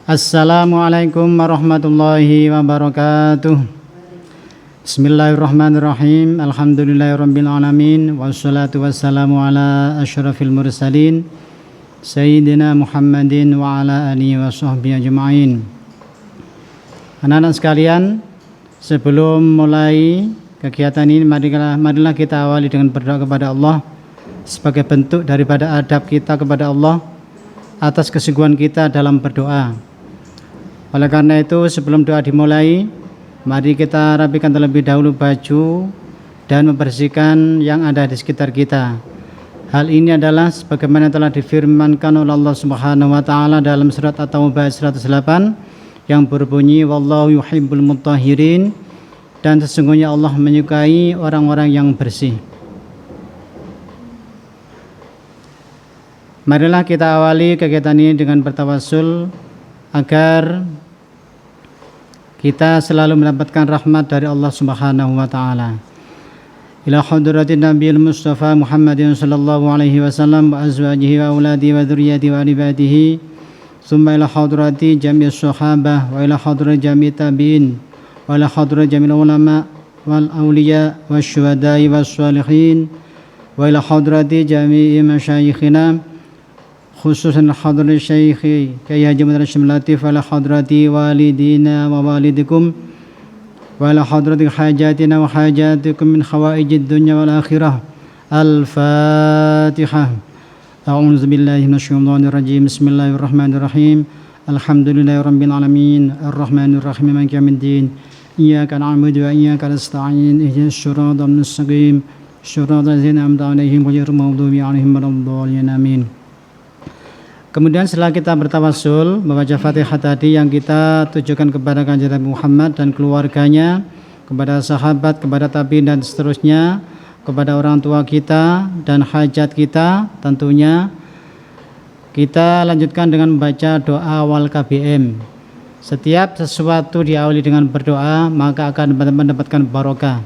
Assalamualaikum warahmatullahi wabarakatuh. Bismillahirrahmanirrahim. Alhamdulillahirabbil alamin wassalatu wassalamu ala asyrafil mursalin Sayyidina Muhammadin wa ala alihi wa sahbihi ajma'in. Anak-anak sekalian, sebelum mulai kegiatan ini marilah kita awali dengan berdoa kepada Allah sebagai bentuk daripada adab kita kepada Allah atas kesungguhan kita dalam berdoa. Oleh karena itu, sebelum doa dimulai, mari kita rapikan terlebih dahulu baju dan membersihkan yang ada di sekitar kita. Hal ini adalah sebagaimana telah difirmankan oleh Allah Subhanahu wa taala dalam surat At-Taubah 108 yang berbunyi wallahu yuhibbul mutahhirin, dan sesungguhnya Allah menyukai orang-orang yang bersih. Marilah kita awali kegiatan ini dengan bertawassul agar kita selalu mendapatkan rahmat dari Allah Subhanahu wa taala. Ila hadratin Nabiyil Mustafa Muhammadin sallallahu alaihi wasallam wa azwajihi wa auladihi wa dzurriyyatihi wa ibadihi, thumma ila hadrati jami'is sahabah wa ila hadrati jami'it tabi'in wa ila hadrati jami'il ulama wal awliya wasyuhada'i wassalihin wa ila hadrati jami'i masyayikhina khususan hadrat syekhi Kyai Haji Muhammad Hashim Latif wa ala hadrati walidina wa walidikum wa ala hadrati hajatina wa hajatikum min khawaijid dunya wal akhirah. Al-Fatihah. A'udzu billahi minasyaitonir rajim. Bismillahirrahmanirrahim. Alhamdulillahirabbil alamin arrahmanir rahim maliki yaumiddin. Iyyaka na'budu wa iyyaka nasta'in. Ihdinas siratal mustaqim. Siratal ladzina an'amta 'alaihim ghairil maghdubi 'alaihim waladdallin. Amin. Kemudian setelah kita bertawassul membaca Fatihah tadi yang kita tujukan kepada Kanjeng Nabi Muhammad dan keluarganya, kepada sahabat, kepada tabi'in dan seterusnya, kepada orang tua kita dan hajat kita, tentunya kita lanjutkan dengan membaca doa awal KBM. Setiap sesuatu diawali dengan berdoa maka akan mendapatkan barokah,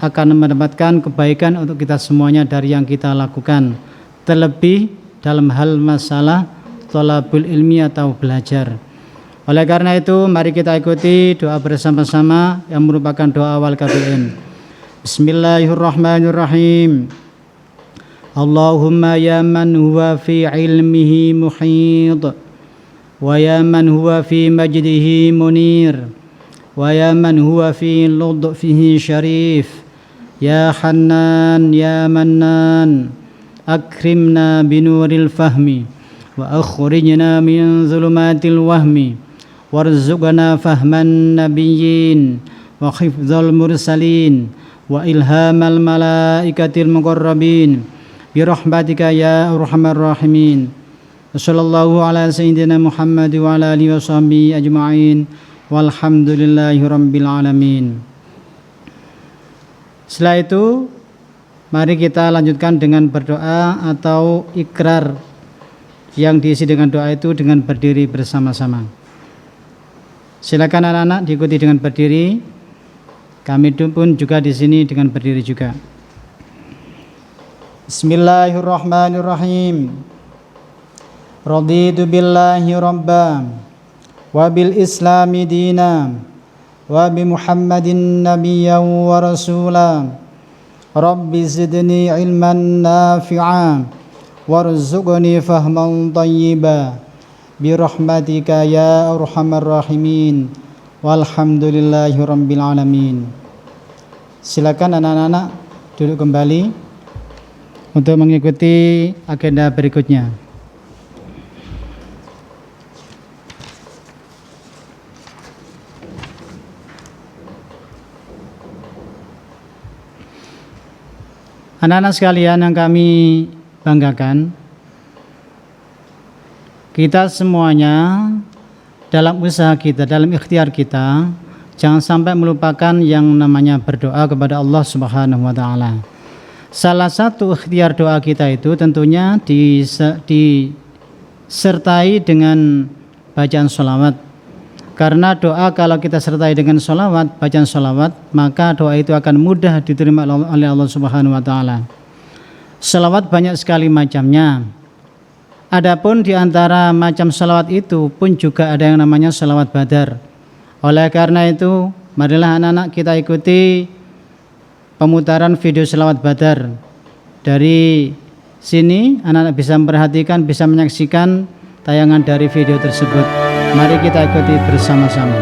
akan mendapatkan kebaikan untuk kita semuanya dari yang kita lakukan, terlebih dalam hal masalah thalabul ilmi atau belajar. Oleh karena itu, mari kita ikuti doa bersama-sama yang merupakan doa awal KBM. Bismillahirrahmanirrahim. Allahumma ya man huwa fi ilmihi muhit, wa ya man huwa fi majdihi munir, wa ya man huwa fi ludfihi syarif, ya Hannan ya Mannan, akrimna binuril fahmi wa akhrijna min zulumatil wahmi warzuqna fahman nabiyyin wa hifdzal mursalin wa ilhamal malaikatil muqarrabin birahmatika ya arhamar rahimin. Sallallahu ala sayyidina Muhammad wa ala alihi washabbihi ajma'in walhamdulillahi rabbil alamin. Setelah itu mari kita lanjutkan dengan berdoa atau ikrar yang diisi dengan doa itu dengan berdiri bersama-sama. Silakan anak-anak diikuti dengan berdiri. Kami pun juga di sini dengan berdiri juga. Bismillahirrahmanirrahim. Raditu billahi rabba wa bil islami dina wa bi Muhammadin nabiyyan wa rasula. Rabbi zidni ilman nafi'a warzuqni fahman thayyiba birahmatika ya arhamar rahimin walhamdulillahi rabbil alamin. Silakan anak-anak duduk kembali untuk mengikuti agenda berikutnya. Anak-anak sekalian yang kami banggakan, kita semuanya dalam usaha kita, dalam ikhtiar kita, jangan sampai melupakan yang namanya berdoa kepada Allah Subhanahu wa taala. Salah satu ikhtiar doa kita itu tentunya disertai dengan bacaan sholawat. Karena doa kalau kita sertai dengan sholawat, bacaan sholawat, maka doa itu akan mudah diterima oleh Allah Subhanahu wa taala. Sholawat banyak sekali macamnya. Adapun di antara macam salawat itu pun juga ada yang namanya salawat badar. Oleh karena itu, marilah anak-anak kita ikuti pemutaran video salawat badar. Dari sini anak-anak bisa memperhatikan, bisa menyaksikan tayangan dari video tersebut. Mari kita ikuti bersama-sama.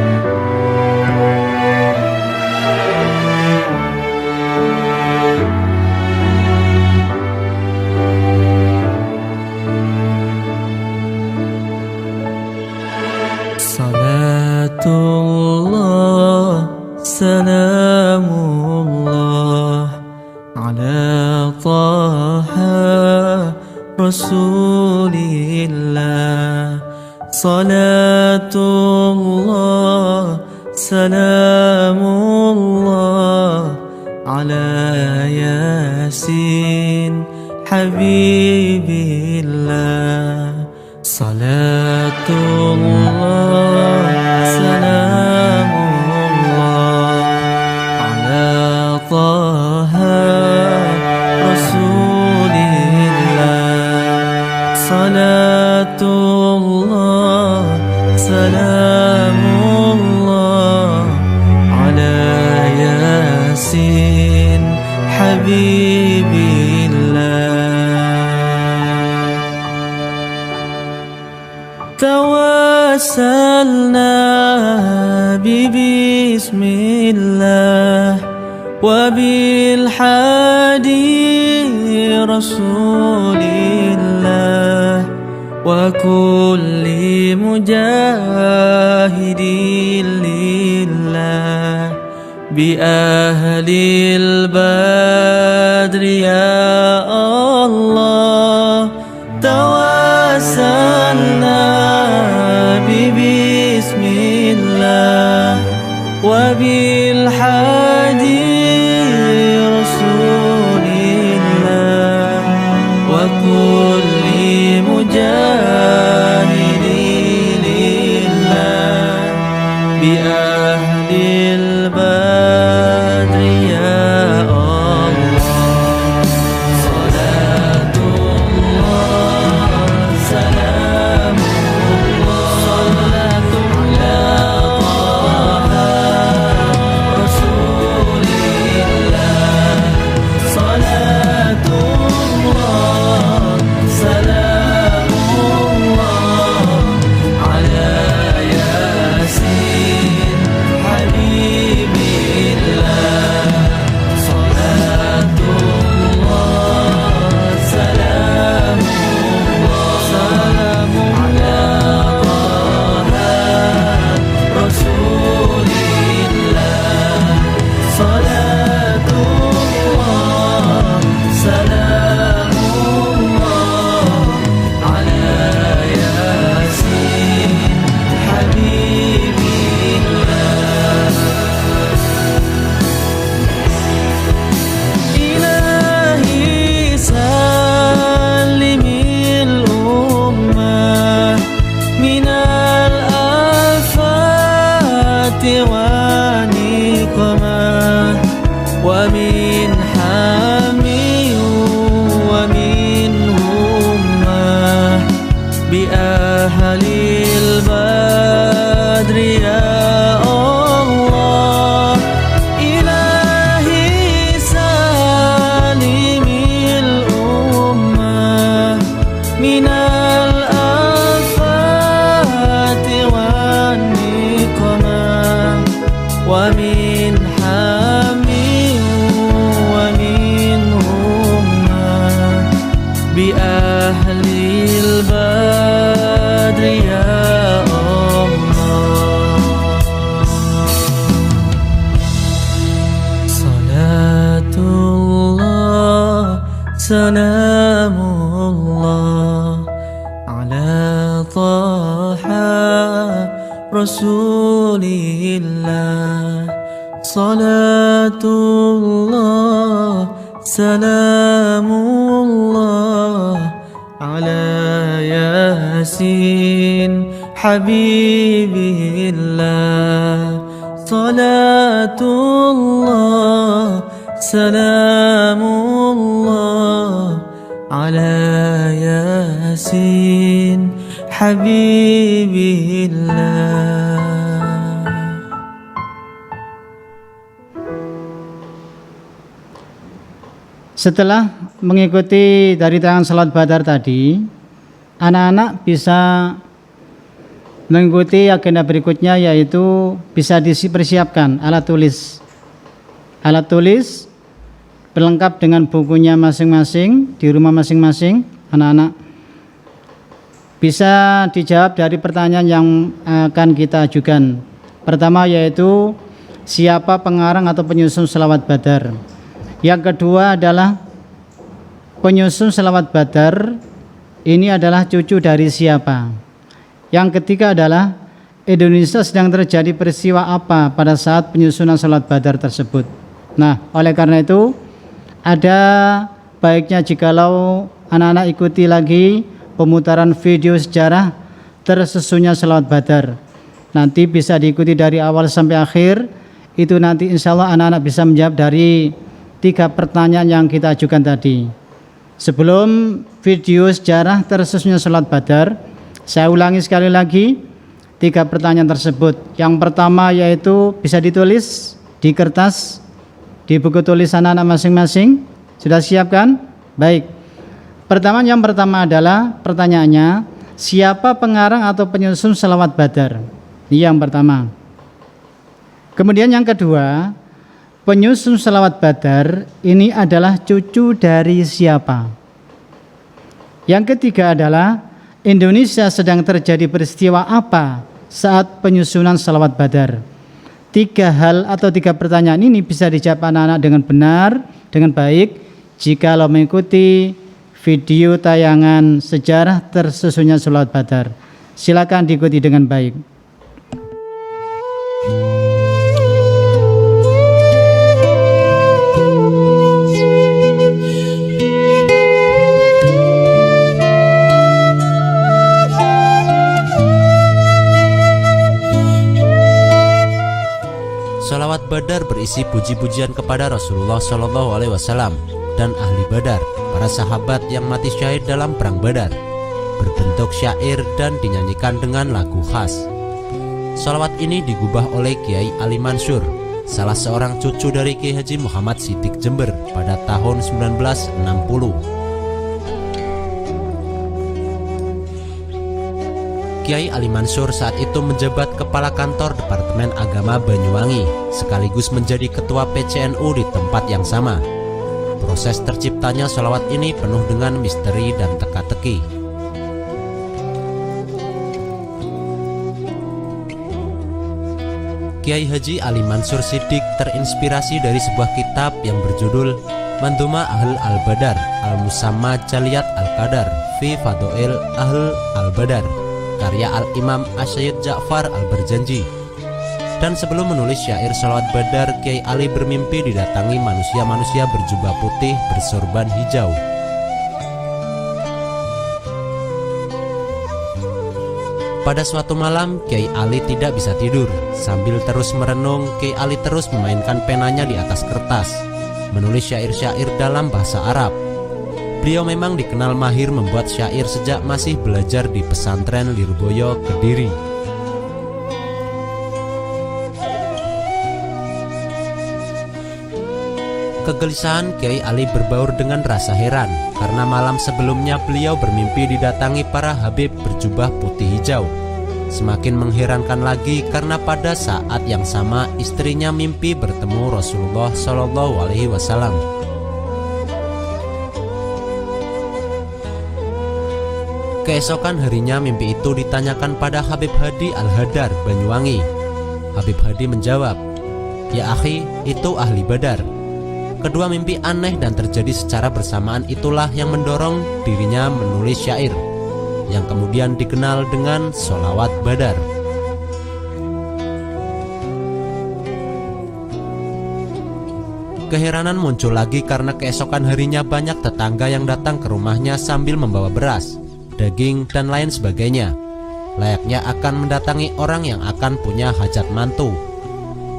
Salatullah, salamullah ala Taha Rasulillah. Salatullah, salamullah ala Yasin Habibillah. Salatullah, salamullah ala Taha Rasulillah. Salatullah, salamullah ala Yasin Habibillah. توسلنا ببسم الله وبالحادي رسول الله وكل مجاهد لله بأهل البدر يا الله. توسلنا ببسم الله وبالحادي رسول الله وكل مجاهد لله بأهل البدر يا الله. صلاة الله سلام الله على طه رسول الله. صلاة الله سلام الله على ياسين حبيب الله. صلاة الله سلام الله على طه رسول الله. صلاة الله سلام الله على ياسين حبيب الله. إلهي سلم الأمة من الآفات والنقمة ومن حام ومن همة بأهل البدر يا الله. إلهي سالم الأمة من الآفات والنقمة ومن حام ومن همة بأهل البدر يا الله. صلاة الله سلام الله على طه رسول الله. صلاة الله سلام الله على ياسين حبيب الله. صلاة الله سلام الله على ياسين حبيبي الله. Setelah mengikuti dari tangan salat badar tadi, anak-anak bisa mengikuti agenda berikutnya, yaitu bisa dipersiapkan alat tulis. Alat tulis pelengkap dengan bukunya masing-masing di rumah masing-masing. Anak-anak bisa dijawab dari pertanyaan yang akan kita ajukan. Pertama yaitu siapa pengarang atau penyusun selawat badar. Yang kedua adalah penyusun selawat badar ini adalah cucu dari siapa. Yang ketiga adalah Indonesia sedang terjadi peristiwa apa pada saat penyusunan selawat badar tersebut. Nah, oleh karena itu ada baiknya jikalau anak-anak ikuti lagi pemutaran video sejarah tersusunnya selawat badar. Nanti bisa diikuti dari awal sampai akhir. Itu nanti insya Allah anak-anak bisa menjawab dari 3 pertanyaan yang kita ajukan tadi. Sebelum video sejarah tersusunnya selawat badar, saya ulangi sekali lagi 3 pertanyaan tersebut. Yang pertama yaitu bisa ditulis di kertas, di buku tulisan anak masing-masing. Sudah siapkan? Baik. Yang pertama adalah pertanyaannya, siapa pengarang atau penyusun selawat badar? Ini yang pertama. Kemudian yang kedua, penyusun selawat badar ini adalah cucu dari siapa? Yang ketiga adalah Indonesia sedang terjadi peristiwa apa saat penyusunan selawat badar? 3 hal atau 3 pertanyaan ini bisa dijawab anak-anak dengan benar, dengan baik jika lo mengikuti video tayangan sejarah tersusunnya selawat badar. Silakan diikuti dengan baik. Salawat Badar berisi puji-pujian kepada Rasulullah SAW dan ahli Badar, para sahabat yang mati syahid dalam perang Badar, berbentuk syair dan dinyanyikan dengan lagu khas. Salawat ini digubah oleh Kiai Ali Mansur, salah seorang cucu dari Kiai Haji Muhammad Siddiq Jember pada tahun 1960. Kiai Ali Mansur saat itu menjabat Kepala Kantor Departemen Agama Banyuwangi, sekaligus menjadi Ketua PCNU di tempat yang sama. Proses terciptanya sholawat ini penuh dengan misteri dan teka-teki. Kiai Haji Ali Mansur Siddiq terinspirasi dari sebuah kitab yang berjudul Mandhuma Ahl Al-Badar Al-Musamma Jaliyat Al-Qadar Fi Fadoil Ahl Al-Badar, karya Al-Imam Asy-Syaikh Ja'far Al-Barjanji. Dan sebelum menulis syair sholawat badar, Kiai Ali bermimpi didatangi manusia-manusia berjubah putih bersorban hijau. Pada suatu malam, Kiai Ali tidak bisa tidur. Sambil terus merenung, Kiai Ali terus memainkan penanya di atas kertas, menulis syair-syair dalam bahasa Arab. Beliau memang dikenal mahir membuat syair sejak masih belajar di pesantren Lirboyo, Kediri. Kegelisahan Kiai Ali berbaur dengan rasa heran karena malam sebelumnya beliau bermimpi didatangi para habib berjubah putih hijau. Semakin mengherankan lagi karena pada saat yang sama istrinya mimpi bertemu Rasulullah SAW. Keesokan harinya mimpi itu ditanyakan pada Habib Hadi Al-Hadar Banyuwangi. Habib Hadi menjawab, "Ya akhi, itu ahli Badar." Kedua mimpi aneh dan terjadi secara bersamaan itulah yang mendorong dirinya menulis syair yang kemudian dikenal dengan Sholawat Badar. Keheranan muncul lagi karena keesokan harinya banyak tetangga yang datang ke rumahnya sambil membawa beras, daging, dan lain sebagainya, layaknya akan mendatangi orang yang akan punya hajat mantu.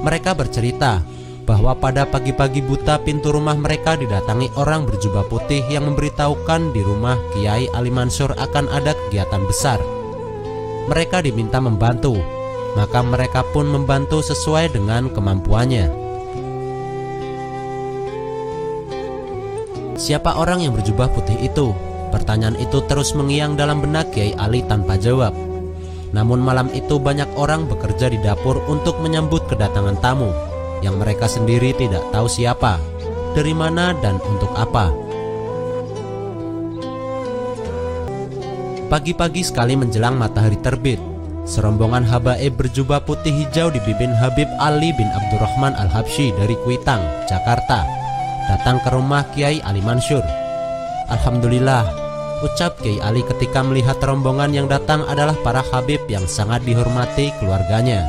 Mereka bercerita bahwa pada pagi-pagi buta pintu rumah mereka didatangi orang berjubah putih yang memberitahukan di rumah Kiai Ali Mansur akan ada kegiatan besar. mereka diminta membantu, maka mereka pun membantu sesuai dengan kemampuannya. Siapa orang yang berjubah putih itu? Pertanyaan itu terus mengiang dalam benak Kiai Ali tanpa jawab. Namun malam itu banyak orang bekerja di dapur untuk menyambut kedatangan tamu yang mereka sendiri tidak tahu siapa, dari mana, dan untuk apa. Pagi-pagi sekali menjelang matahari terbit, serombongan habaib berjubah putih hijau dipimpin Habib Ali bin Abdurrahman Al-Habsyi dari Kuitang, Jakarta, datang ke rumah Kiai Ali Mansur. Alhamdulillah, ucap Kiai Ali ketika melihat rombongan yang datang adalah para habib yang sangat dihormati keluarganya.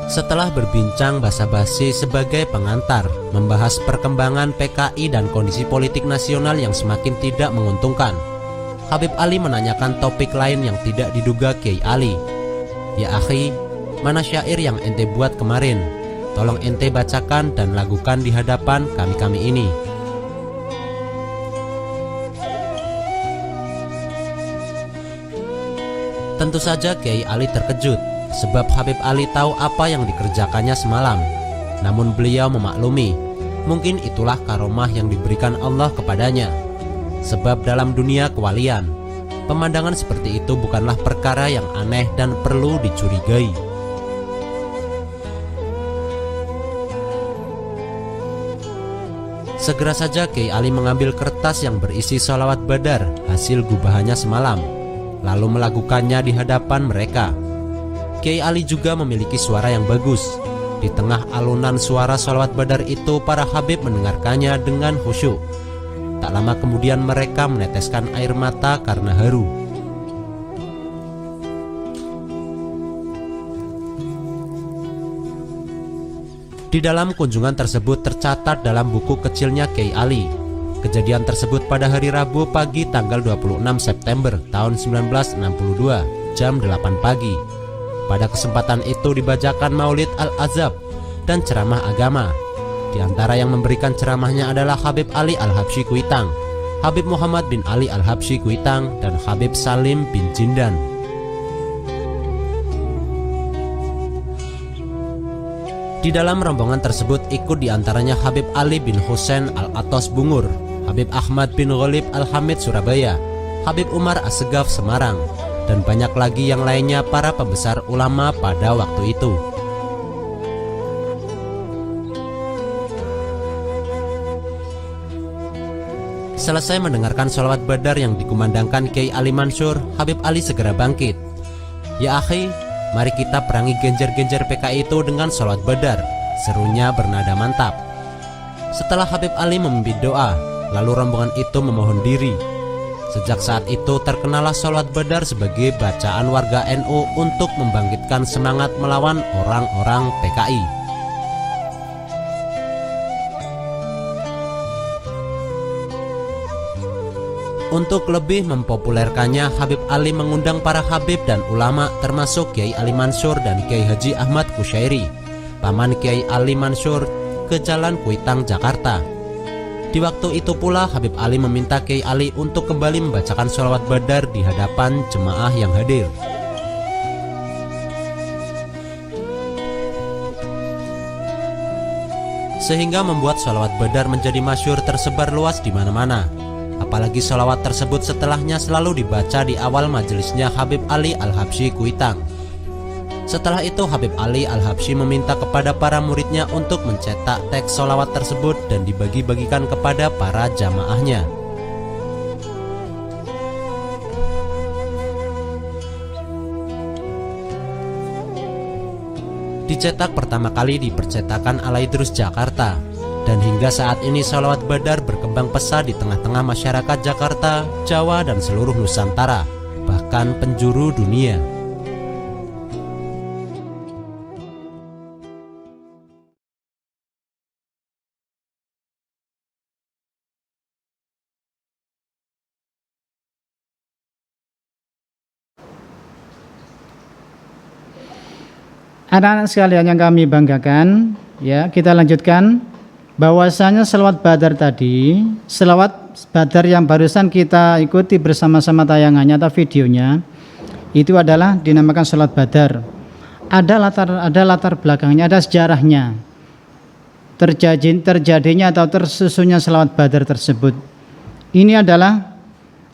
Setelah berbincang basa-basi sebagai pengantar, membahas perkembangan PKI dan kondisi politik nasional yang semakin tidak menguntungkan, Habib Ali menanyakan topik lain yang tidak diduga Kiai Ali. Ya akhi, mana syair yang ente buat kemarin? Tolong ente bacakan dan lagukan di hadapan kami-kami ini. Tentu saja Kiai Ali terkejut, sebab Habib Ali tahu apa yang dikerjakannya semalam. Namun beliau memaklumi, mungkin itulah karomah yang diberikan Allah kepadanya. Sebab dalam dunia kewalian, pemandangan seperti itu bukanlah perkara yang aneh dan perlu dicurigai. Segera saja Kiai Ali mengambil kertas yang berisi sholawat badar hasil gubahannya semalam, lalu melakukannya di hadapan mereka. Kiai Ali juga memiliki suara yang bagus. Di tengah alunan suara sholawat badar itu, para habib mendengarkannya dengan khusyuk. Tak lama kemudian mereka meneteskan air mata karena haru. Di dalam kunjungan tersebut tercatat dalam buku kecilnya Kiai Ali. Kejadian tersebut pada hari Rabu pagi tanggal 26 September tahun 1962 jam 8 pagi. Pada kesempatan itu dibacakan Maulid Al-Azab dan ceramah agama. Di antara yang memberikan ceramahnya adalah Habib Ali Al-Habsyi Kuitang, Habib Muhammad bin Ali Al-Habsyi Kuitang, dan Habib Salim bin Jindan. Di dalam rombongan tersebut ikut diantaranya Habib Ali bin Husain Al-Atos Bungur, Habib Ahmad bin Ghalib Al-Hamid Surabaya, Habib Umar As-Segaf Semarang, dan banyak lagi yang lainnya para pembesar ulama pada waktu itu. Selesai mendengarkan sholawat badar yang dikumandangkan Kiai Ali Mansur, Habib Ali segera bangkit. Ya akhi, mari kita perangi genjer-genjer PKI itu dengan sholawat badar, serunya bernada mantap. Setelah Habib Ali memimpin doa, lalu rombongan itu memohon diri. Sejak saat itu terkenalah sholawat badar sebagai bacaan warga NU untuk membangkitkan semangat melawan orang-orang PKI. Untuk lebih mempopulerkannya, Habib Ali mengundang para habib dan ulama termasuk Kiai Ali Mansur dan Kiai Haji Ahmad Kusyairi, paman Kiai Ali Mansur, ke Jalan Kuitang, Jakarta. Di waktu itu pula Habib Ali meminta Kiai Ali untuk kembali membacakan sholawat badar di hadapan jemaah yang hadir. Sehingga membuat sholawat badar menjadi masyhur tersebar luas di mana-mana. Apalagi sholawat tersebut setelahnya selalu dibaca di awal majelisnya Habib Ali Al-Habsyi Kuitang. Setelah itu Habib Ali Al-Habsyi meminta kepada para muridnya untuk mencetak teks sholawat tersebut dan dibagi-bagikan kepada para jamaahnya. Dicetak pertama kali di percetakan Al-Idrus Jakarta. Dan hingga saat ini sholawat badar berkembang pesat di tengah-tengah masyarakat Jakarta, Jawa, dan seluruh Nusantara, bahkan penjuru dunia. Anak-anak sekalian yang kami banggakan, ya, kita lanjutkan bahwasanya selawat Badar tadi, selawat Badar yang barusan kita ikuti bersama-sama tayangannya atau videonya, itu adalah dinamakan selawat Badar. Ada latar belakangnya, ada sejarahnya. Terjadinya atau tersusunnya selawat Badar tersebut. Ini adalah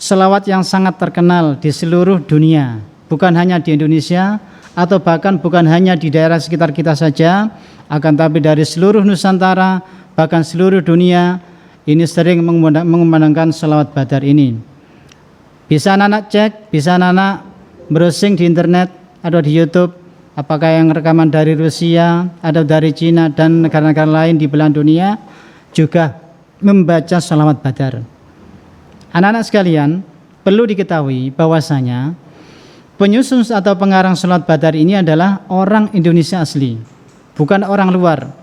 selawat yang sangat terkenal di seluruh dunia, bukan hanya di Indonesia atau bahkan bukan hanya di daerah sekitar kita saja, akan tapi dari seluruh Nusantara, bahkan seluruh dunia ini sering mengumandangkan selawat Badar ini. Bisa anak-anak cek, bisa anak-anak browsing di internet atau di YouTube, apakah yang rekaman dari Rusia atau dari Cina dan negara-negara lain di belahan dunia juga membaca selawat Badar. Anak-anak sekalian, perlu diketahui bahwasanya penyusun atau pengarang selawat Badar ini adalah orang Indonesia asli, bukan orang luar,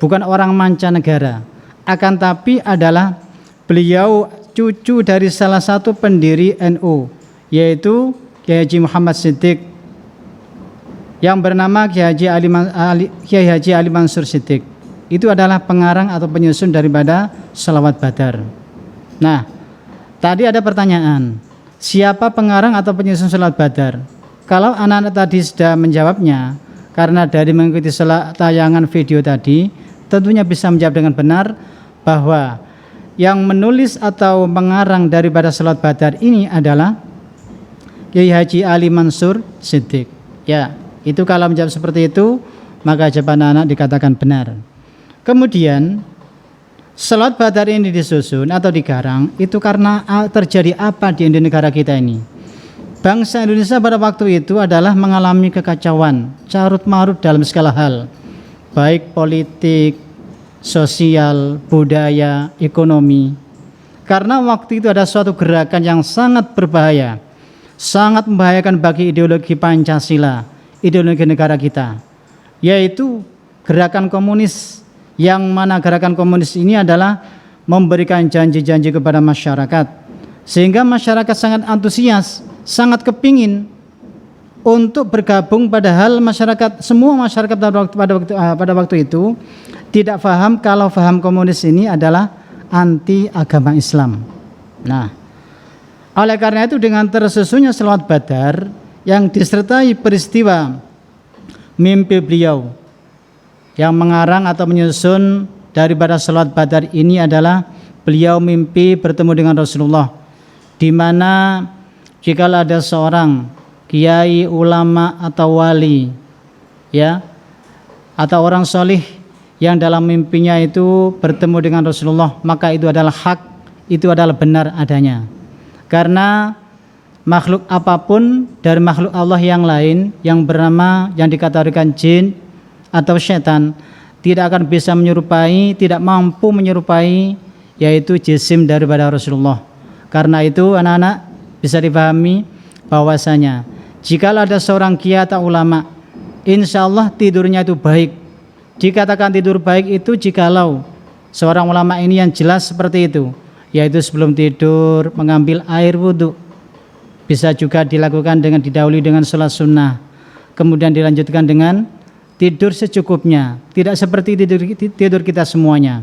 bukan orang mancanegara, akan tapi adalah beliau cucu dari salah satu pendiri NU, yaitu Kiai Haji Muhammad Siddiq, yang bernama Kiai Haji Ali Mansur Siddiq. Itu adalah pengarang atau penyusun daripada selawat Badar. Nah, tadi ada pertanyaan, siapa pengarang atau penyusun selawat Badar? Kalau anak-anak tadi sudah menjawabnya, karena dari mengikuti tayangan video tadi, tentunya bisa menjawab dengan benar bahwa yang menulis atau mengarang daripada selawat Badar ini adalah Kiai Haji Ali Mansur Siddiq. Ya, itu kalau menjawab seperti itu, maka jawaban anak dikatakan benar. Kemudian selawat Badar ini disusun atau digarang itu karena terjadi apa di negara kita ini. Bangsa Indonesia pada waktu itu adalah mengalami kekacauan, carut marut dalam segala hal, baik politik, sosial, budaya, ekonomi. Karena waktu itu ada suatu gerakan yang sangat berbahaya, sangat membahayakan bagi ideologi Pancasila, ideologi negara kita, yaitu gerakan komunis, yang mana gerakan komunis ini adalah memberikan janji-janji kepada masyarakat, sehingga masyarakat sangat antusias, sangat kepingin untuk bergabung, padahal semua masyarakat pada waktu itu tidak paham kalau paham komunis ini adalah anti agama Islam. Nah, oleh karena itu dengan tersusunnya selawat Badar yang disertai peristiwa mimpi beliau, yang mengarang atau menyusun daripada selawat Badar ini adalah beliau mimpi bertemu dengan Rasulullah, di mana jika ada seorang kiai, ulama atau wali, ya, atau orang solih yang dalam mimpinya itu bertemu dengan Rasulullah, maka itu adalah hak, itu adalah benar adanya. Karena makhluk apapun dari makhluk Allah yang lain yang bernama, yang dikategorikan jin atau setan, tidak akan bisa menyerupai, tidak mampu menyerupai, yaitu jisim daripada Rasulullah. Karena itu anak-anak bisa dipahami bahwasanya jika ada seorang kiai atau ulama, insya Allah tidurnya itu baik. Dikatakan tidur baik itu jikalau seorang ulama ini yang jelas seperti itu, yaitu sebelum tidur mengambil air wudhu, bisa juga dilakukan dengan didahului dengan sholat sunnah, kemudian dilanjutkan dengan tidur secukupnya, tidak seperti tidur kita semuanya.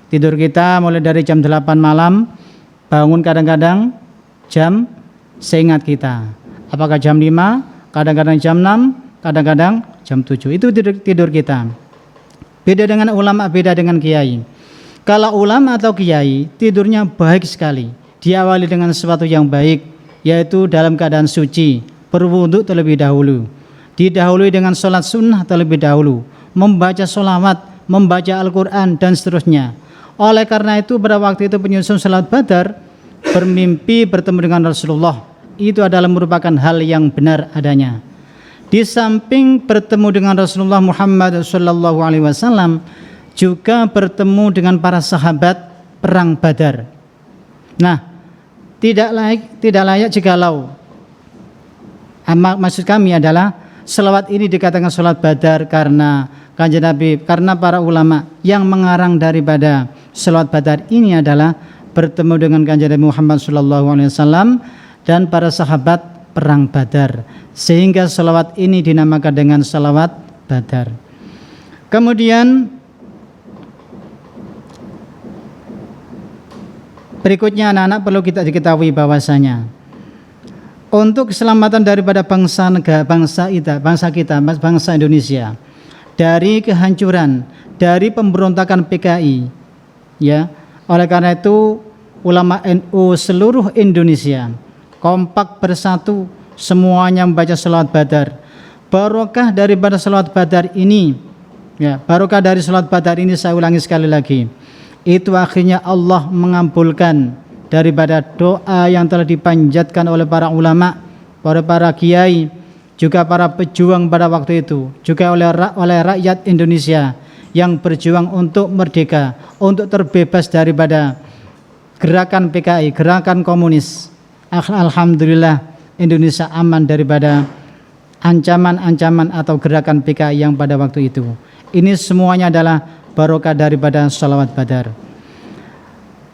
Tidur kita mulai dari jam 8 malam, bangun kadang-kadang jam seingat kita. Apakah jam 5, kadang-kadang jam 6, kadang-kadang jam 7. Itu tidur kita. Beda dengan ulama, beda dengan kiai. Kalau ulama atau kiai tidurnya baik sekali, diawali dengan sesuatu yang baik, yaitu dalam keadaan suci, berwudu terlebih dahulu, didahului dengan sholat sunnah terlebih dahulu, membaca sholawat, membaca Al-Quran dan seterusnya. Oleh karena itu pada waktu itu penyusun selawat Badar bermimpi bertemu dengan Rasulullah, itu adalah merupakan hal yang benar adanya. Di samping bertemu dengan Rasulullah Muhammad SAW, juga bertemu dengan para sahabat perang Badar. Nah, tidak layak jikalau, maksud kami adalah selawat ini dikatakan selawat Badar karena Kanjeng Nabi, karena para ulama yang mengarang daripada selawat Badar ini adalah bertemu dengan Kanjeng Nabi Muhammad SAW dan para sahabat perang Badar, sehingga selawat ini dinamakan dengan selawat Badar. Kemudian Berikutnya anak-anak perlu kita diketahui bahwasanya untuk keselamatan daripada bangsa Indonesia dari kehancuran, dari pemberontakan PKI, ya. Oleh karena itu ulama NU seluruh Indonesia kompak bersatu, semuanya membaca salawat Badar. Barokah daripada salawat Badar ini, ya, barokah dari salawat Badar ini, saya ulangi sekali lagi, itu akhirnya Allah mengabulkan daripada doa yang telah dipanjatkan oleh para ulama, para kiai, juga para pejuang pada waktu itu, juga oleh rakyat Indonesia yang berjuang untuk merdeka, untuk terbebas daripada gerakan PKI, gerakan komunis. Alhamdulillah Indonesia aman daripada ancaman-ancaman atau gerakan PKI yang pada waktu itu. Ini semuanya adalah barokah daripada salawat Badar.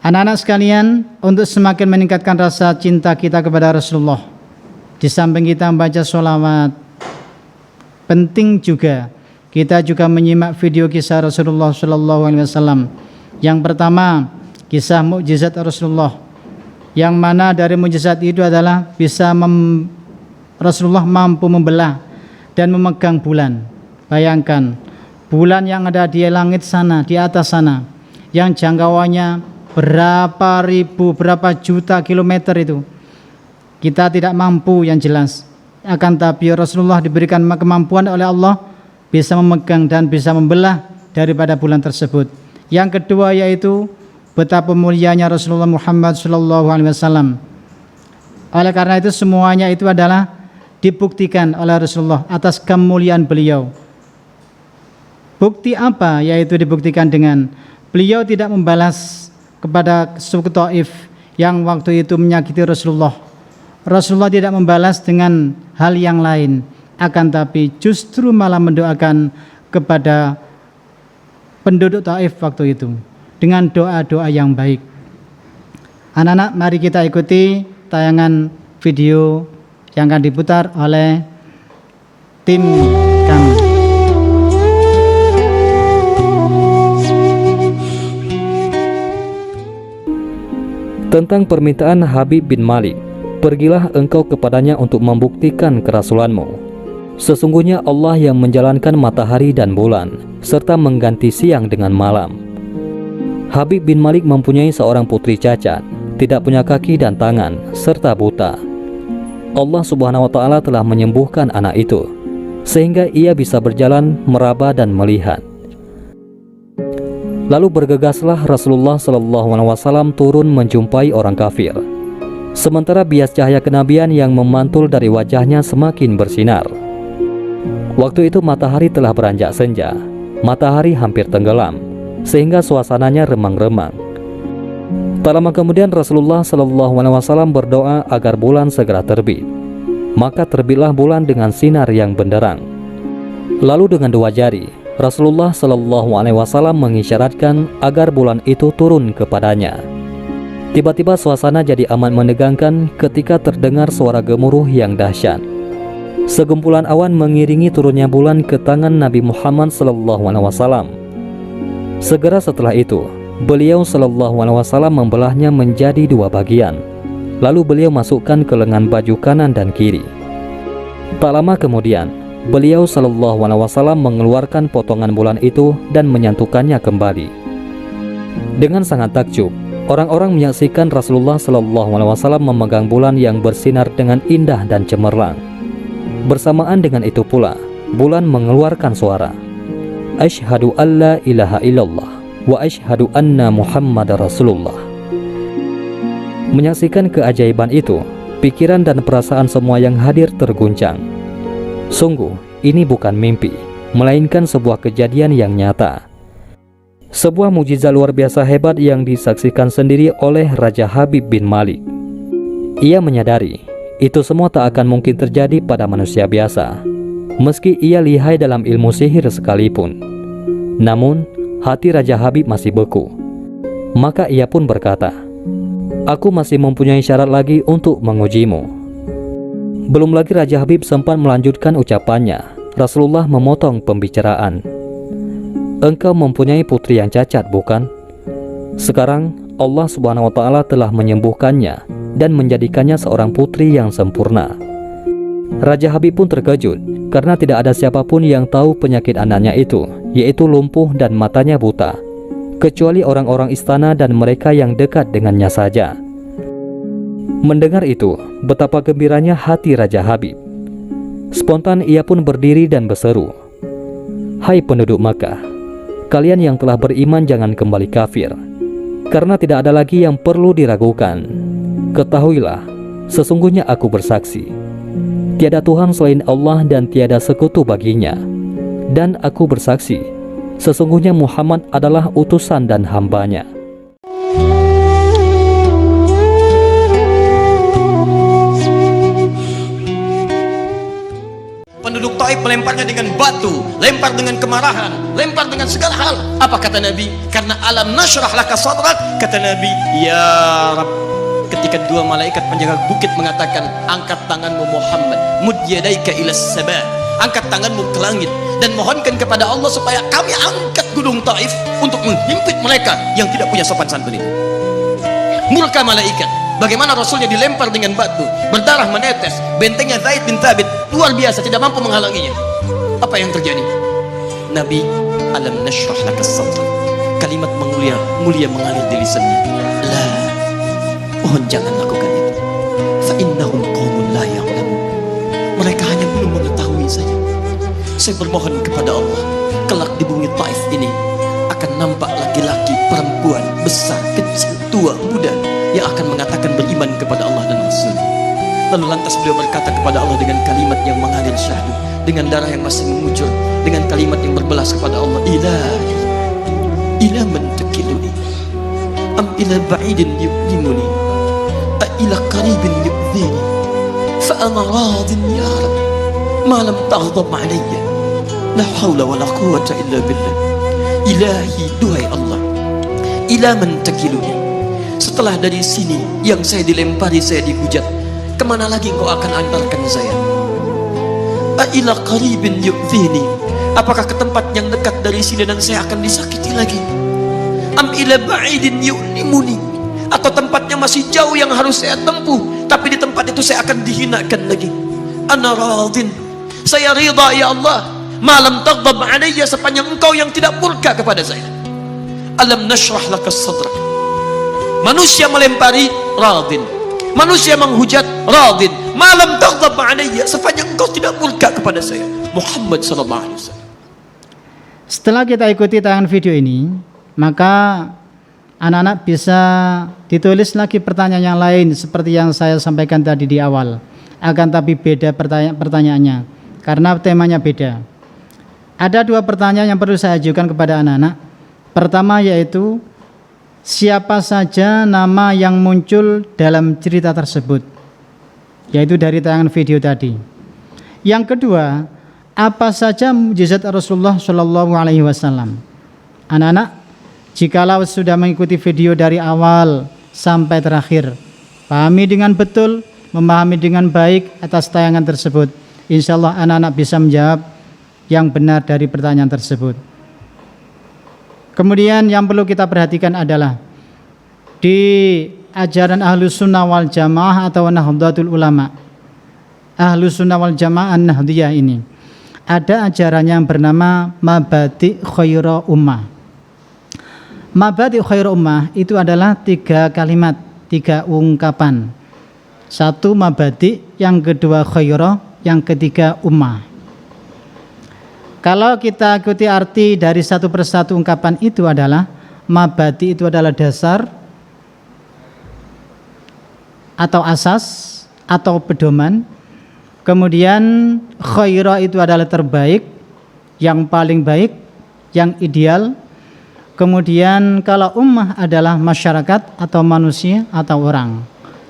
Anak-anak sekalian, untuk semakin meningkatkan rasa cinta kita kepada Rasulullah, di samping kita membaca sholawat, penting juga kita juga menyimak video kisah Rasulullah SAW. Yang pertama, kisah mukjizat Rasulullah, yang mana dari mukjizat itu adalah Rasulullah mampu membelah dan memegang bulan. Bayangkan, bulan yang ada di langit sana, di atas sana, yang jangkauannya berapa ribu, berapa juta kilometer itu, kita tidak mampu yang jelas. Akan tapi Rasulullah diberikan kemampuan oleh Allah bisa memegang dan bisa membelah daripada bulan tersebut. Yang kedua yaitu betapa mulianya Rasulullah Muhammad SAW. Oleh karena itu semuanya itu adalah dibuktikan oleh Rasulullah atas kemuliaan beliau. Bukti apa? Yaitu dibuktikan dengan beliau tidak membalas kepada suku Taif yang waktu itu menyakiti Rasulullah. Rasulullah tidak membalas dengan hal yang lain, akan tapi justru malah mendoakan kepada penduduk Taif waktu itu dengan doa-doa yang baik. Anak-anak, mari kita ikuti tayangan video yang akan diputar oleh tim kami. Tentang permintaan Habib bin Malik, pergilah engkau kepadanya untuk membuktikan kerasulanmu. Sesungguhnya Allah yang menjalankan matahari dan bulan, serta mengganti siang dengan malam. Habib bin Malik mempunyai seorang putri cacat, tidak punya kaki dan tangan, serta buta. Allah Subhanahu wa Ta'ala telah menyembuhkan anak itu, sehingga ia bisa berjalan, meraba dan melihat. Lalu bergegaslah Rasulullah SAW turun menjumpai orang kafir. Sementara bias cahaya kenabian yang memantul dari wajahnya semakin bersinar. Waktu itu matahari telah beranjak senja, matahari hampir tenggelam, sehingga suasananya remang-remang. Tak lama kemudian Rasulullah SAW berdoa agar bulan segera terbit. Maka terbitlah bulan dengan sinar yang benderang. Lalu dengan dua jari Rasulullah SAW mengisyaratkan agar bulan itu turun kepadanya. Tiba-tiba suasana jadi amat menegangkan ketika terdengar suara gemuruh yang dahsyat. Segumpulan awan mengiringi turunnya bulan ke tangan Nabi Muhammad SAW. Segera setelah itu, beliau SAW membelahnya menjadi dua bagian. Lalu beliau masukkan ke lengan baju kanan dan kiri. Tak lama kemudian, beliau SAW mengeluarkan potongan bulan itu dan menyantukannya kembali. Dengan sangat takjub, orang-orang menyaksikan Rasulullah SAW memegang bulan yang bersinar dengan indah dan cemerlang. Bersamaan dengan itu pula, bulan mengeluarkan suara, Asyhadu an la ilaha illallah wa asyhadu anna Muhammadar Rasulullah. Menyaksikan keajaiban itu, pikiran dan perasaan semua yang hadir terguncang. Sungguh, ini bukan mimpi, melainkan sebuah kejadian yang nyata. Sebuah mukjizat luar biasa hebat yang disaksikan sendiri oleh Raja Habib bin Malik. Ia menyadari, itu semua tak akan mungkin terjadi pada manusia biasa, meski ia lihai dalam ilmu sihir sekalipun. Namun, hati Raja Habib masih beku. Maka ia pun berkata, "Aku masih mempunyai syarat lagi untuk mengujimu." Belum lagi Raja Habib sempat melanjutkan ucapannya, Rasulullah memotong pembicaraan. "Engkau mempunyai putri yang cacat, bukan? Sekarang Allah Subhanahu wa taala telah menyembuhkannya dan menjadikannya seorang putri yang sempurna. Raja Habib pun terkejut karena tidak ada siapapun yang tahu penyakit anaknya itu, yaitu lumpuh dan matanya buta, kecuali orang-orang istana dan mereka yang dekat dengannya saja. Mendengar itu, betapa gembiranya hati Raja Habib. Spontan ia pun berdiri dan berseru, "Hai penduduk Makkah, kalian yang telah beriman jangan kembali kafir, karena tidak ada lagi yang perlu diragukan. Ketahuilah, sesungguhnya aku bersaksi, tiada Tuhan selain Allah dan tiada sekutu baginya. Dan aku bersaksi, sesungguhnya Muhammad adalah utusan dan hambanya." Penduduk Taif melemparnya dengan batu, lempar dengan kemarahan, lempar dengan segala hal. Apa kata Nabi? Karena alam nashrah laka sadrak, kata Nabi, ya Rabb. Ketika dua malaikat penjaga bukit mengatakan, angkat tanganmu Muhammad, mud yadaika ila sama, angkat tanganmu ke langit dan mohonkan kepada Allah supaya kami angkat gunung Taif untuk menghimpit mereka yang tidak punya sopan santun itu. Murka malaikat. Bagaimana Rasulnya dilempar dengan batu, berdarah menetes, bentengnya Zaid bin Thabit luar biasa, tidak mampu menghalanginya. Apa yang terjadi? Nabi, alam nashrah laka sadrak, kalimat mulia mengalir di lisannya. La, mohon jangan lakukan itu. Fa innahum qaumun la ya'lamun. Mereka hanya belum mengetahui saja. Saya bermohon kepada Allah, kelak di bumi Taif ini akan nampak laki-laki, perempuan, besar, kecil, tua, muda yang akan mengatakan beriman kepada Allah dan Rasul. Lalu lantas beliau berkata kepada Allah dengan kalimat yang mengalir syahdu, dengan darah yang masih mengucur, dengan kalimat yang berbelas kepada Allah, Ilahi, ila man tukiluni, am ila ba'idin yu'limuni, a ila qaribin yu'zini, fa ana radin ya Rab, ma lam taghdab alayya, la hawla wa la quwwata illa billah. Ilahi, duhai Allah, ila man tukiluni, setelah dari sini yang saya dilempari, saya dihujat, kemana lagi engkau akan antarkan saya? A'ila qaribin yu'zini, apakah ke tempat yang dekat dari sini dan saya akan disakiti lagi? Am ila ba'idin yu'limuni, atau tempatnya masih jauh yang harus saya tempuh, tapi di tempat itu saya akan dihinakan lagi. Ana radin, saya ridha ya Allah, malam taghdab alayya, sepanjang engkau yang tidak murka kepada saya. Alam nashrah laka sadrak. Manusia melempari, radin. Manusia menghujat, radin. Malam taghdab alayya, sepanjang engkau tidak murka kepada saya. Muhammad sallallahu alaihi wasallam. Setelah kita ikuti tayangan video ini, maka anak-anak bisa ditulis lagi pertanyaan yang lain seperti yang saya sampaikan tadi di awal. Akan tapi beda pertanyaannya, karena temanya beda. Ada dua pertanyaan yang perlu saya ajukan kepada anak-anak. Pertama yaitu, siapa saja nama yang muncul dalam cerita tersebut, yaitu dari tayangan video tadi. Yang kedua, apa saja mukjizat Rasulullah Shallallahu Alaihi Wasallam. Anak-anak, jikalau sudah mengikuti video dari awal sampai terakhir, pahami dengan betul, memahami dengan baik atas tayangan tersebut, insya Allah anak-anak bisa menjawab yang benar dari pertanyaan tersebut. Kemudian yang perlu kita perhatikan adalah di ajaran Ahlus Sunnah wal Jamaah atau Nahdlatul Ulama, Ahlus Sunnah wal Jamaah Nahdiyah ini ada ajarannya yang bernama Mabadi' Khaira Ummah. Mabadi' Khaira Ummah itu adalah 3 kalimat, 3 ungkapan. Satu mabadi', yang kedua khaira, yang ketiga ummah. Kalau kita ikuti arti dari satu persatu ungkapan itu adalah, mabadi itu adalah dasar atau asas atau pedoman. Kemudian khaira itu adalah terbaik, yang paling baik, yang ideal. Kemudian kalau ummah adalah masyarakat atau manusia atau orang.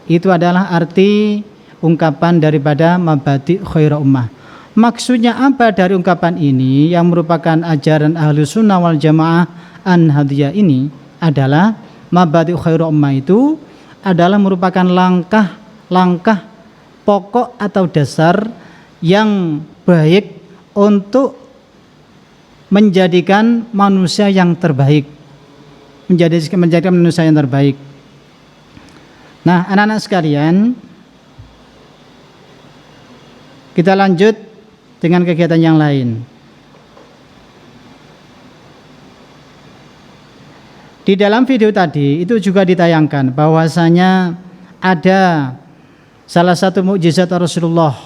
Itu adalah arti ungkapan daripada mabadi khaira ummah. Maksudnya apa dari ungkapan ini yang merupakan ajaran Ahlus Sunnah wal Jamaah An-Nahdiyah ini adalah mabadi khairu ummah itu adalah merupakan langkah pokok atau dasar yang baik untuk menjadikan manusia yang terbaik, menjadikan manusia yang terbaik. Nah, anak-anak sekalian, kita lanjut dengan kegiatan yang lain. Di dalam video tadi itu juga ditayangkan bahwasanya ada salah satu mukjizat Rasulullah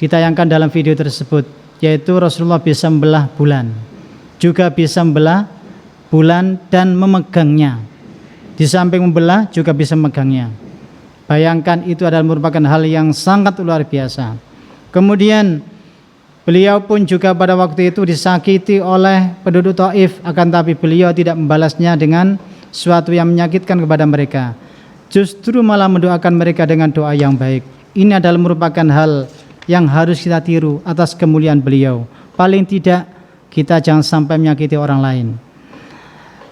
ditayangkan dalam video tersebut, yaitu Rasulullah bisa membelah bulan, juga bisa membelah bulan dan memegangnya. Di samping membelah juga bisa memegangnya. Bayangkan, itu adalah merupakan hal yang sangat luar biasa. Kemudian beliau pun juga pada waktu itu disakiti oleh penduduk Taif, akan tapi beliau tidak membalasnya dengan sesuatu yang menyakitkan kepada mereka. Justru malah mendoakan mereka dengan doa yang baik. Ini adalah merupakan hal yang harus kita tiru atas kemuliaan beliau. Paling tidak kita jangan sampai menyakiti orang lain.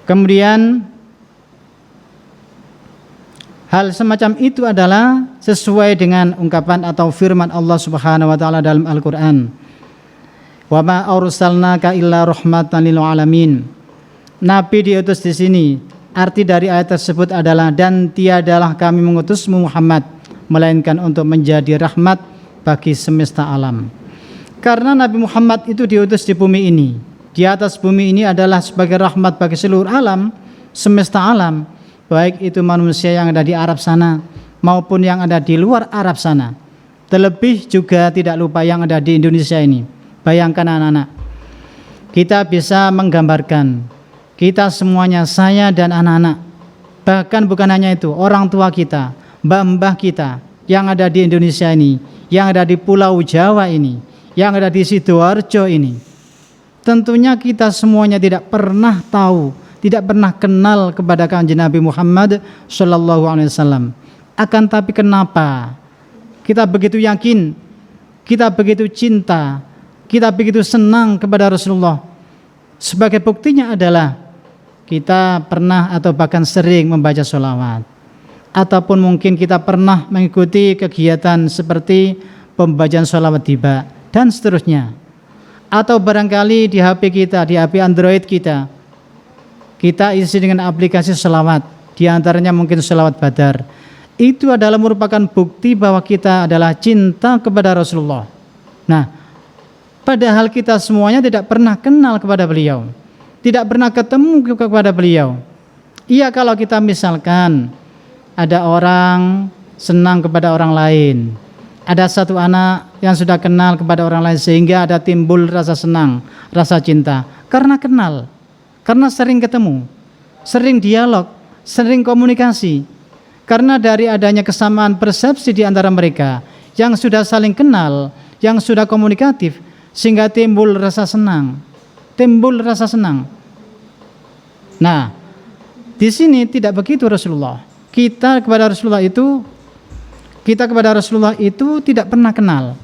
Kemudian hal semacam itu adalah sesuai dengan ungkapan atau firman Allah Subhanahu wa taala dalam Al-Qur'an. Wa ma arsalnaka illa rahmatan lil alamin. Nabi diutus di sini. Arti dari ayat tersebut adalah, dan tiadalah kami mengutusmu Muhammad melainkan untuk menjadi rahmat bagi semesta alam. Karena Nabi Muhammad itu diutus di bumi ini. Di atas bumi ini adalah sebagai rahmat bagi seluruh alam, semesta alam, baik itu manusia yang ada di Arab sana maupun yang ada di luar Arab sana. Terlebih juga tidak lupa yang ada di Indonesia ini. Bayangkan anak-anak, kita bisa menggambarkan, kita semuanya, saya dan anak-anak, bahkan bukan hanya itu, orang tua kita, mbah-mbah kita yang ada di Indonesia ini, yang ada di Pulau Jawa ini, yang ada di Sidoarjo ini, tentunya kita semuanya tidak pernah tahu, tidak pernah kenal kepada Kanjeng Nabi Muhammad Shallallahu Alaihi Wasallam. Akan tapi kenapa kita begitu yakin, kita begitu cinta, kita begitu senang kepada Rasulullah? Sebagai buktinya adalah kita pernah atau bahkan sering membaca sholawat, ataupun mungkin kita pernah mengikuti kegiatan seperti pembacaan sholawat tiba dan seterusnya. Atau barangkali di HP kita, di HP Android kita isi dengan aplikasi sholawat, di antaranya mungkin sholawat Badar. Itu adalah merupakan bukti bahwa kita adalah cinta kepada Rasulullah. Nah, padahal kita semuanya tidak pernah kenal kepada beliau, tidak pernah ketemu kepada beliau. Iya, kalau kita misalkan ada orang senang kepada orang lain, ada satu anak yang sudah kenal kepada orang lain sehingga ada timbul rasa senang, rasa cinta, karena kenal, karena sering ketemu, sering dialog, sering komunikasi. Karena dari adanya kesamaan persepsi di antara mereka yang sudah saling kenal, yang sudah komunikatif, sehingga timbul rasa senang, timbul rasa senang. Nah, di sini tidak begitu Rasulullah. Kita kepada Rasulullah itu tidak pernah kenal,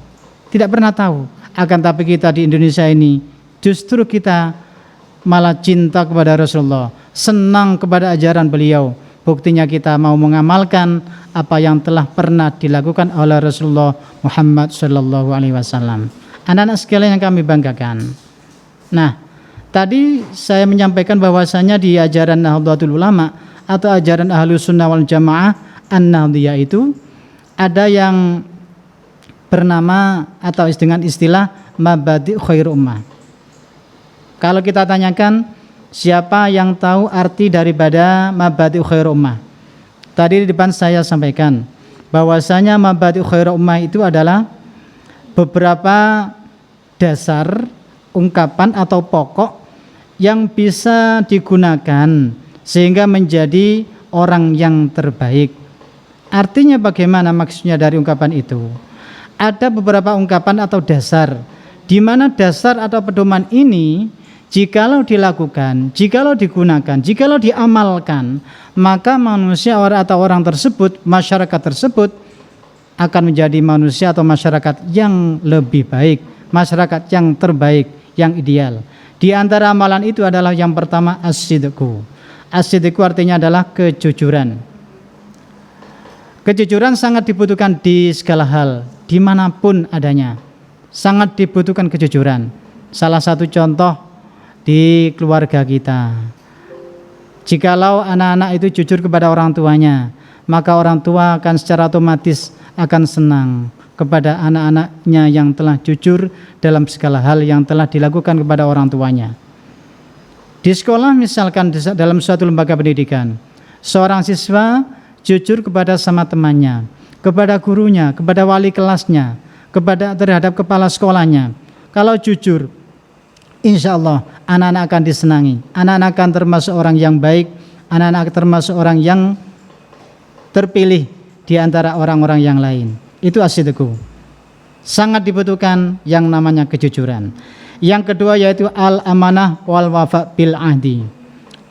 tidak pernah tahu. Akan tapi kita di Indonesia ini justru kita malah cinta kepada Rasulullah, senang kepada ajaran beliau. Buktinya kita mau mengamalkan apa yang telah pernah dilakukan oleh Rasulullah Muhammad Sallallahu Alaihi Wasallam. Anak-anak sekalian yang kami banggakan. Nah, tadi saya menyampaikan bahwasanya di ajaran Nahdlatul Ulama atau ajaran Ahlus Sunnah wal Jamaah An-Nahdliyah itu ada yang bernama atau dengan istilah Mabadi' Khair Ummah. Kalau kita tanyakan siapa yang tahu arti daripada Mabadi' Khair Ummah? Tadi di depan saya sampaikan bahwasanya Mabadi' Khair Ummah itu adalah beberapa dasar ungkapan atau pokok yang bisa digunakan sehingga menjadi orang yang terbaik. Artinya bagaimana maksudnya dari ungkapan itu? Ada beberapa ungkapan atau dasar, di mana dasar atau pedoman ini jikalau dilakukan, jikalau digunakan, jikalau diamalkan, maka manusia atau orang tersebut, masyarakat tersebut akan menjadi manusia atau masyarakat yang lebih baik, masyarakat yang terbaik, yang ideal. Di antara amalan itu adalah yang pertama as-sidqu. As-sidqu artinya adalah kejujuran. Kejujuran sangat dibutuhkan di segala hal, dimanapun adanya. Sangat dibutuhkan kejujuran. Salah satu contoh di keluarga kita. Jikalau anak-anak itu jujur kepada orang tuanya, maka orang tua akan secara otomatis akan senang kepada anak-anaknya yang telah jujur dalam segala hal yang telah dilakukan kepada orang tuanya. Di sekolah misalkan dalam suatu lembaga pendidikan, seorang siswa jujur kepada sama temannya, kepada gurunya, kepada wali kelasnya, terhadap kepala sekolahnya. Kalau jujur, insya Allah anak-anak akan disenangi, anak-anak akan termasuk orang yang baik, anak-anak termasuk orang yang terpilih di antara orang-orang yang lain. Itu as-sidqu. Sangat dibutuhkan yang namanya kejujuran. Yang kedua yaitu al-amanah wal wafa bil ahdi.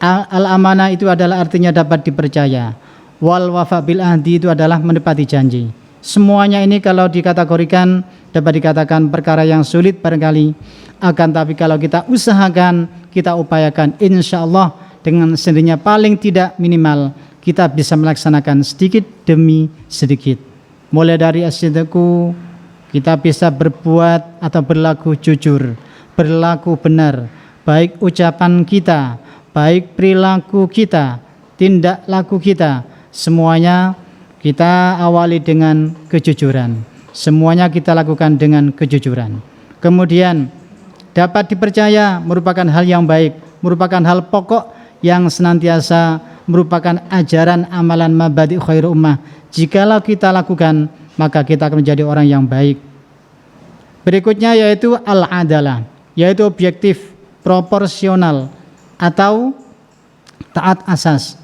Al-amanah itu adalah artinya dapat dipercaya. Wal wafa bil ahdi itu adalah menepati janji. Semuanya ini kalau dikategorikan dapat dikatakan perkara yang sulit barangkali, akan tapi kalau kita usahakan, kita upayakan, insya Allah dengan sendirinya paling tidak minimal kita bisa melaksanakan sedikit demi sedikit. Mulai dari as-sidqu, kita bisa berbuat atau berlaku jujur, berlaku benar, baik ucapan kita, baik perilaku kita, tindak laku kita, semuanya kita awali dengan kejujuran. Semuanya kita lakukan dengan kejujuran. Kemudian dapat dipercaya merupakan hal yang baik, merupakan hal pokok yang senantiasa merupakan ajaran amalan mabadi khairu ummah. Jikalau kita lakukan, maka kita akan menjadi orang yang baik. Berikutnya yaitu al-adalah, yaitu objektif, proporsional atau taat asas.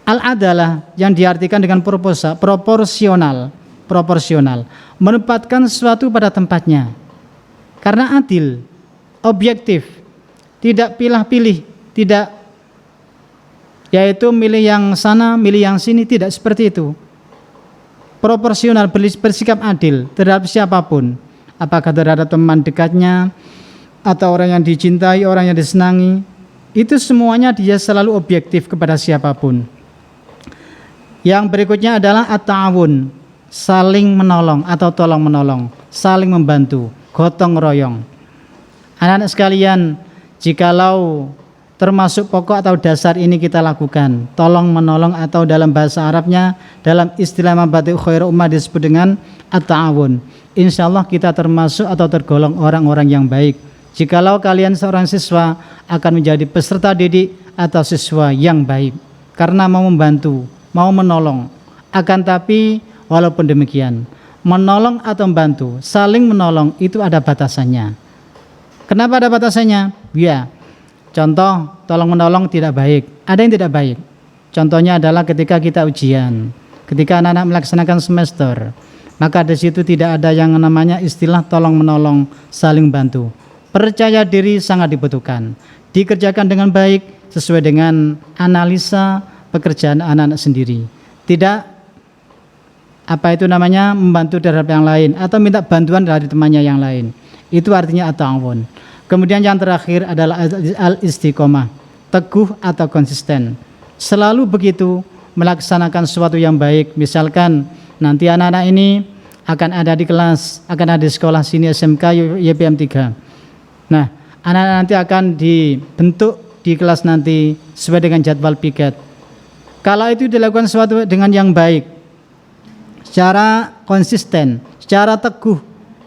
Al-adalah yang diartikan dengan proporsional, menempatkan sesuatu pada tempatnya. Karena adil, objektif, tidak pilih-pilih, tidak yaitu milih yang sana, milih yang sini, tidak seperti itu. Proporsional, bersikap adil terhadap siapapun, apakah terhadap teman dekatnya atau orang yang dicintai, orang yang disenangi, itu semuanya dia selalu objektif kepada siapapun. Yang berikutnya adalah at-ta'awun, saling menolong atau tolong menolong, saling membantu, gotong royong. Anak-anak sekalian, jikalau termasuk pokok atau dasar ini kita lakukan, tolong menolong atau dalam bahasa Arabnya, dalam istilah mabadi khairu ummah disebut dengan at-ta'awun. Insyaallah kita termasuk atau tergolong orang-orang yang baik. Jikalau kalian seorang siswa akan menjadi peserta didik atau siswa yang baik karena mau membantu, mau menolong. Akan tapi walaupun demikian, menolong atau membantu, saling menolong itu ada batasannya. Kenapa ada batasannya? Ya, contoh tolong menolong tidak baik, ada yang tidak baik. Contohnya adalah ketika kita ujian, ketika anak-anak melaksanakan semester, maka di situ tidak ada yang namanya istilah tolong menolong, saling bantu. Percaya diri sangat dibutuhkan, dikerjakan dengan baik sesuai dengan analisa pekerjaan anak-anak sendiri. Tidak membantu terhadap yang lain atau minta bantuan dari temannya yang lain. Itu artinya at-ta'awun. Kemudian yang terakhir adalah al-istiqomah, teguh atau konsisten. Selalu begitu melaksanakan sesuatu yang baik. Misalkan nanti anak-anak ini akan ada di kelas, akan ada di sekolah sini SMK YPM 3. Nah, anak-anak nanti akan dibentuk di kelas nanti sesuai dengan jadwal piket. Kalau itu dilakukan sesuatu dengan yang baik, secara konsisten, secara teguh,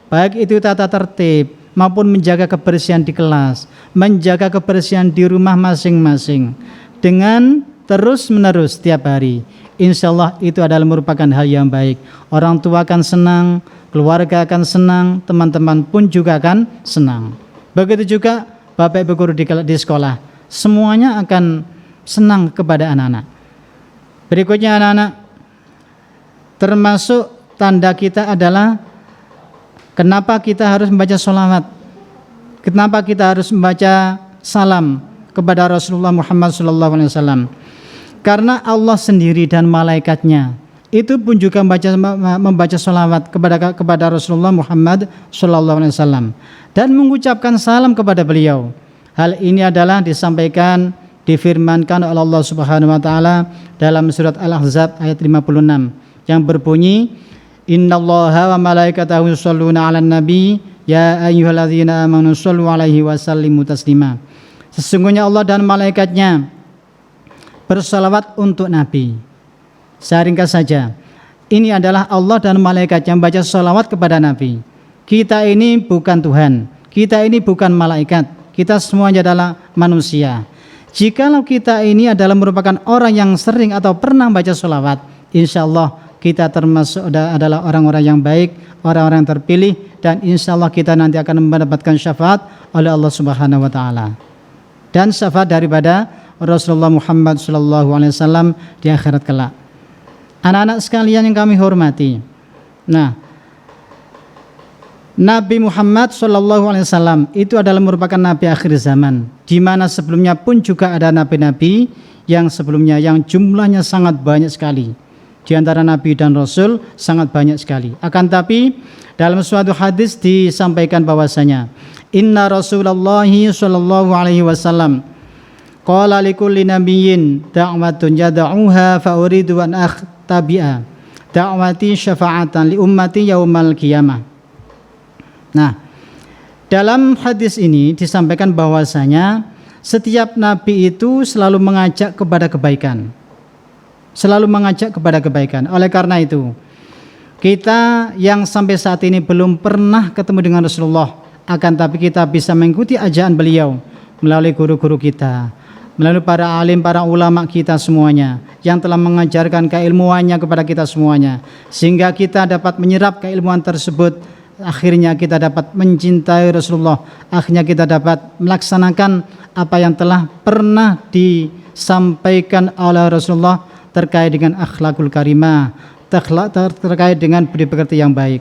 baik itu tata tertib maupun menjaga kebersihan di kelas, menjaga kebersihan di rumah masing-masing dengan terus-menerus setiap hari, insya Allah itu adalah merupakan hal yang baik. Orang tua akan senang, keluarga akan senang, teman-teman pun juga akan senang. Begitu juga Bapak Ibu guru di sekolah, semuanya akan senang kepada anak-anak. Berikutnya anak-anak, termasuk tanda kita adalah kenapa kita harus membaca sholawat, kenapa kita harus membaca salam kepada Rasulullah Muhammad SAW. Karena Allah sendiri dan malaikatnya itu pun juga membaca sholawat kepada Rasulullah Muhammad SAW dan mengucapkan salam kepada beliau. Hal ini adalah disampaikan, difirmankan oleh Allah Subhanahu wa taala dalam surat Al-Ahzab ayat 56 yang berbunyi, innallaha wa malaikatahu yusholluna 'alan nabi ya ayyuhalladzina amanu shollu 'alaihi wa sallimu taslima. Sesungguhnya Allah dan malaikatnya bersalawat untuk Nabi. Saya ringkas saja. Ini adalah Allah dan malaikat yang baca salawat kepada Nabi. Kita ini bukan Tuhan, kita ini bukan malaikat, kita semuanya adalah manusia. Jikalau kita ini adalah merupakan orang yang sering atau pernah baca salawat, insya Allah kita termasuk adalah orang-orang yang baik, orang-orang yang terpilih, dan insya Allah kita nanti akan mendapatkan syafaat oleh Allah Subhanahu wa Ta'ala, dan syafaat daripada Rasulullah Muhammad SAW di akhirat kelak. Anak-anak sekalian yang kami hormati, nah, Nabi Muhammad SAW itu adalah merupakan Nabi akhir zaman, di mana sebelumnya pun juga ada nabi-nabi yang sebelumnya yang jumlahnya sangat banyak sekali. Di antara Nabi dan Rasul sangat banyak sekali. Akan tapi dalam suatu hadis disampaikan bahwasanya Inna Rasulullah sallallahu alaihi wasallam qala likulli nabiyyin da'watun yad'uha fa uridu an akhtabi'a da'wati syafa'atan li ummati yaumal qiyamah. Nah, dalam hadis ini disampaikan bahwasanya setiap nabi itu selalu mengajak kepada kebaikan. Selalu mengajak kepada kebaikan. Oleh karena itu, kita yang sampai saat ini belum pernah ketemu dengan Rasulullah, akan tapi kita bisa mengikuti ajakan beliau melalui guru-guru kita, melalui para alim, para ulama kita semuanya yang telah mengajarkan keilmuannya kepada kita semuanya, sehingga kita dapat menyerap keilmuan tersebut. Akhirnya kita dapat mencintai Rasulullah, akhirnya kita dapat melaksanakan apa yang telah pernah disampaikan oleh Rasulullah terkait dengan akhlakul karimah, terkait dengan budi pekerti yang baik.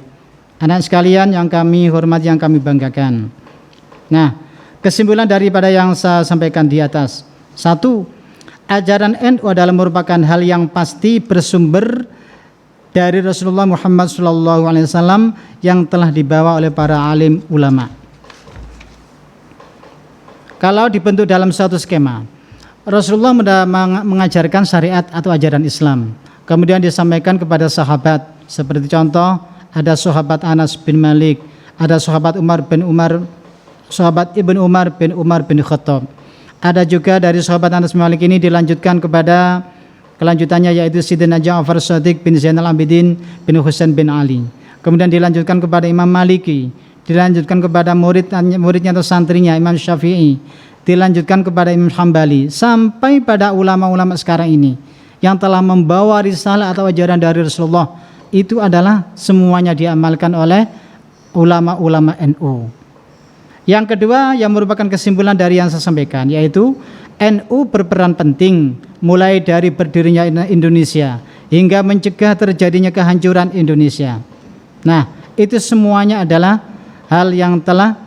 Anak sekalian yang kami hormati, yang kami banggakan. Nah, kesimpulan daripada yang saya sampaikan di atas. Satu, ajaran NU adalah merupakan hal yang pasti bersumber dari Rasulullah Muhammad SAW yang telah dibawa oleh para alim ulama. Kalau dibentuk dalam suatu skema, Rasulullah mengajarkan syariat atau ajaran Islam, kemudian disampaikan kepada sahabat. Seperti contoh, ada sahabat Anas bin Malik, ada sahabat sahabat Ibnu Umar bin Khattab. Ada juga dari sahabat Anas bin Malik ini dilanjutkan kepada kelanjutannya, yaitu Sidina Ja'far Shadiq bin Zainal Abidin bin Husain bin Ali. Kemudian dilanjutkan kepada Imam Maliki, dilanjutkan kepada muridnya atau santrinya Imam Syafi'i, dilanjutkan kepada Imam Hambali, sampai pada ulama-ulama sekarang ini yang telah membawa risalah atau ajaran dari Rasulullah. Itu adalah semuanya diamalkan oleh ulama-ulama NU. Yang kedua yang merupakan kesimpulan dari yang saya sampaikan, yaitu NU berperan penting mulai dari berdirinya Indonesia hingga mencegah terjadinya kehancuran Indonesia. Nah, itu semuanya adalah hal yang telah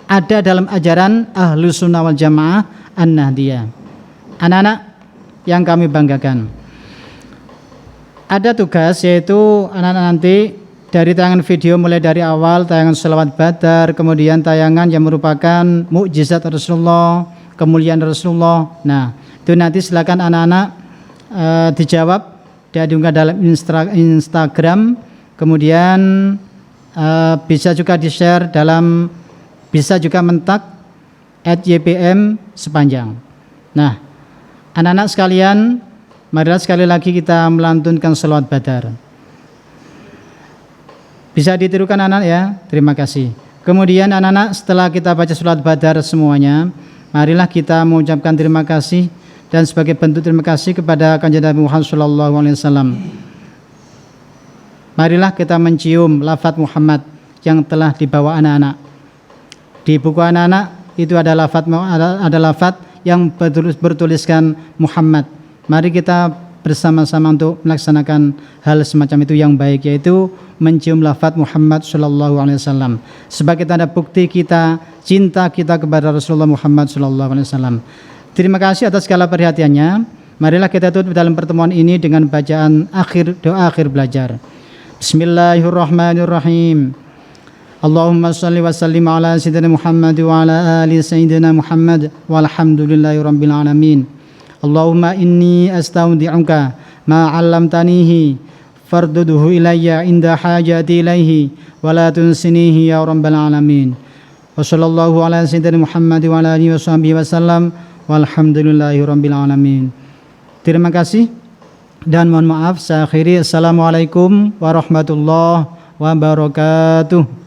ada dalam ajaran Ahlus Sunnah wal Jamaah An-Nahdiyah. Anak-anak yang kami banggakan, ada tugas, yaitu anak-anak nanti dari tayangan video mulai dari awal, tayangan Shalawat Badar, kemudian tayangan yang merupakan mukjizat Rasulullah, kemuliaan Rasulullah. Nah, itu nanti silakan anak-anak dijawab, diunggah dalam Instagram, kemudian bisa juga di-share dalam, bisa juga mentak @YPM sepanjang. Nah, anak-anak sekalian, marilah sekali lagi kita melantunkan Shalawat Badar. Bisa ditirukan anak ya, terima kasih. Kemudian anak-anak, setelah kita baca Shalawat Badar semuanya, marilah kita mengucapkan terima kasih, dan sebagai bentuk terima kasih kepada Kanjeng Nabi Muhammad SAW, marilah kita mencium lafaz Muhammad yang telah dibawa anak-anak. Di buku anak-anak itu ada lafaz yang bertuliskan Muhammad. Mari kita bersama-sama untuk melaksanakan hal semacam itu yang baik, yaitu mencium lafaz Muhammad SAW sebagai tanda bukti kita, cinta kita kepada Rasulullah Muhammad SAW. Terima kasih atas segala perhatiannya. Marilah kita tutup dalam pertemuan ini dengan bacaan doa akhir belajar. Bismillahirrahmanirrahim. Allahumma salli wa sallim ala sayyidina Muhammad wa ala ali sayyidina Muhammad walhamdulillahi rabbil alamin. Allahumma inni astaudi'uka ma 'allamtanihi farduduhu ilayya inda hajati ilaihi wa la tunsinihi ya rabbal alamin. Wa sallallahu ala sayyidina Muhammad wa ala alihi wa sahbihi wa sallam walhamdulillahirabbil alamin. Terima kasih dan mohon maaf, saya akhiri. Assalamualaikum warahmatullahi wabarakatuh.